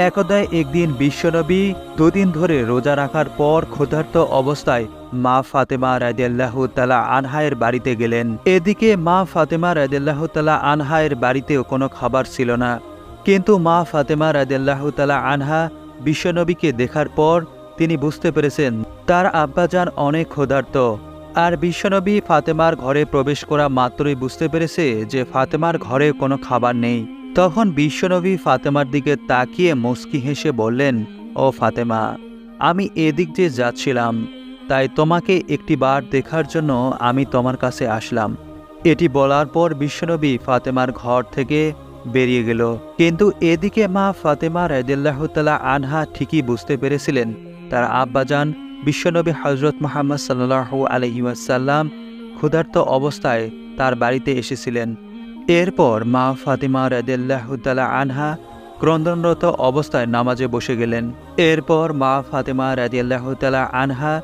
একদা একদিন বিশ্বনবী দুদিন ধরে রোজা রাখার পর ক্ষুধার্ত অবস্থায় মা ফাতেমা রাদিয়াল্লাহু তাআলা আনহায়ের বাড়িতে গেলেন। এদিকে মা ফাতেমা রাদিয়াল্লাহু তাআলা আনহায়ের বাড়িতেও কোনো খাবার ছিল না। কিন্তু মা ফাতেমা রাদিয়াল্লাহু তাআলা আনহা বিশ্বনবীকে দেখার পর তিনি বুঝতে পেরেছেন তার আব্বাজান অনেক ক্ষুধার্ত। আর বিশ্বনবী ফাতেমার ঘরে প্রবেশ করা মাত্রই বুঝতে পেরেছে যে ফাতেমার ঘরে কোনো খাবার নেই। তখন বিশ্বনবী ফাতেমার দিকে তাকিয়ে মুচকি হেসে বললেন, ও ফাতেমা, আমি এদিক দিয়ে যাচ্ছিলাম, তাই তোমাকে একটিবার দেখার জন্য আমি তোমার কাছে আসলাম। এটি বলার পর বিশ্বনবী ফাতেমার ঘর থেকে বেরিয়ে গেল। কিন্তু এদিকে মা ফাতেমা রাদিয়াল্লাহু তাআলা আনহা ঠিকই বুঝতে পেরেছিলেন তার আব্বাজান বিশ্বনবী হযরত মুহাম্মদ সাল্লাল্লাহু আলাইহি ওয়াসাল্লাম ক্ষুধার্ত অবস্থায় তার বাড়িতে এসেছিলেন। এরপর মা ফাতেমা রাদিয়াল্লাহু তাআলা আনহা ক্রন্দনরত অবস্থায় নামাজে বসে গেলেন। এরপর মা ফাতেমা রাদিয়াল্লাহু তাআলা আনহা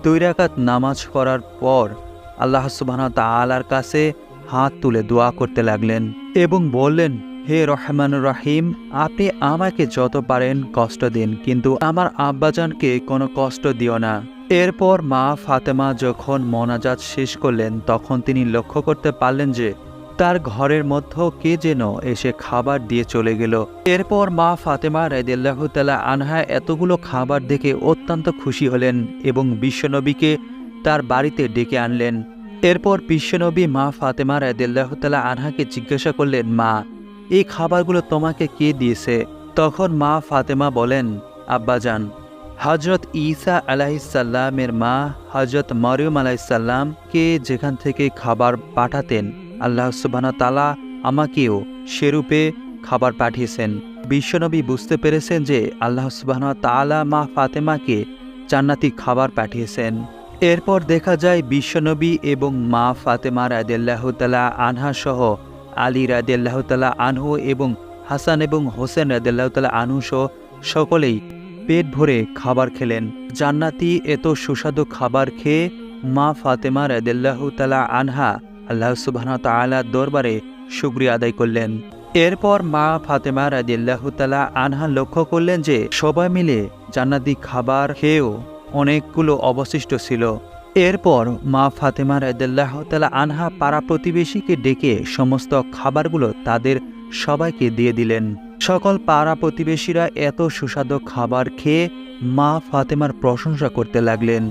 2 রাকাত নামাজ পড়ার পর আল্লাহ সুবহানাহু ওয়া তাআলার কাছে হাত তুলে দোয়া করতে লাগলেন এবং বললেন, হে রহমানুর রহিম, আপনি আমাকে যত পারেন কষ্ট দিন, কিন্তু আমার আব্বাজানকে কোনো কষ্ট দিও না। এরপর মা ফাতেমা যখন মোনাজাত শেষ করলেন তখন তিনি লক্ষ্য করতে পারলেন যে তার ঘরের মধ্যে কে যেন এসে খাবার দিয়ে চলে গেল। এরপর মা ফাতেমা রাদিয়াল্লাহু তাআলা আনহা এতগুলো খাবার দেখে অত্যন্ত খুশি হলেন এবং বিশ্বনবীকে তার বাড়িতে ডেকে আনলেন। এরপর বিশ্বনবী মা ফাতেমা রাদিয়াল্লাহু তাআলা আনহাকে জিজ্ঞাসা করলেন, মা, এই খাবারগুলো তোমাকে কে দিয়েছে? তখন মা ফাতেমা বলেন, আব্বাজান, হযরত ঈসা আলাইহিসসালামের মা হযরত মরিয়ম আলাইহিসসালামকে যেখান থেকে খাবার পাঠাতেন আল্লাহ সুবহানাহু ওয়া তাআলা আমাকেও সেরূপে খাবার পাঠিয়েছেন। বিশ্বনবী বুঝতে পেরেছেন যে আল্লাহ সুবহানাহু ওয়া তাআলা মা ফাতেমাকে জান্নাতি খাবার পাঠিয়েছেন। এরপর দেখা যায় বিশ্বনবী এবং মা ফাতেমা রাদিয়াল্লাহু তাআলা আনহা সহ আলী রাদিয়াল্লাহু তাআলা আনহু এবং হাসান এবং হোসেন রাদিয়াল্লাহু তাআলা আনহু সহ সকলেই পেট ভরে খাবার খেলেন। জান্নাতি এত সুস্বাদু খাবার খেয়ে মা ফাতেমা রাদিয়াল্লাহু তাআলা আনহা আল্লাহ সুবহানাহু ওয়া তাআলার দরবারে শুকরিয়া আদায় করলেন। এরপর মা ফাতেমা রাদিয়াল্লাহু তাআলা আনহা লক্ষ্য করলেন যে সবাই মিলে জান্নাতি খাবার খেয়েও অনেকগুলো অবশিষ্ট ছিল। এরপর মা ফাতেমা রাদিয়াল্লাহু তাআলা আনহা পাড়া প্রতিবেশীকে ডেকে সমস্ত খাবারগুলো তাদের সবাইকে দিয়ে দিলেন। সকল পাড়া প্রতিবেশীরা এত সুস্বাদু খাবার খেয়ে মা ফাতেমার প্রশংসা করতে লাগলেন।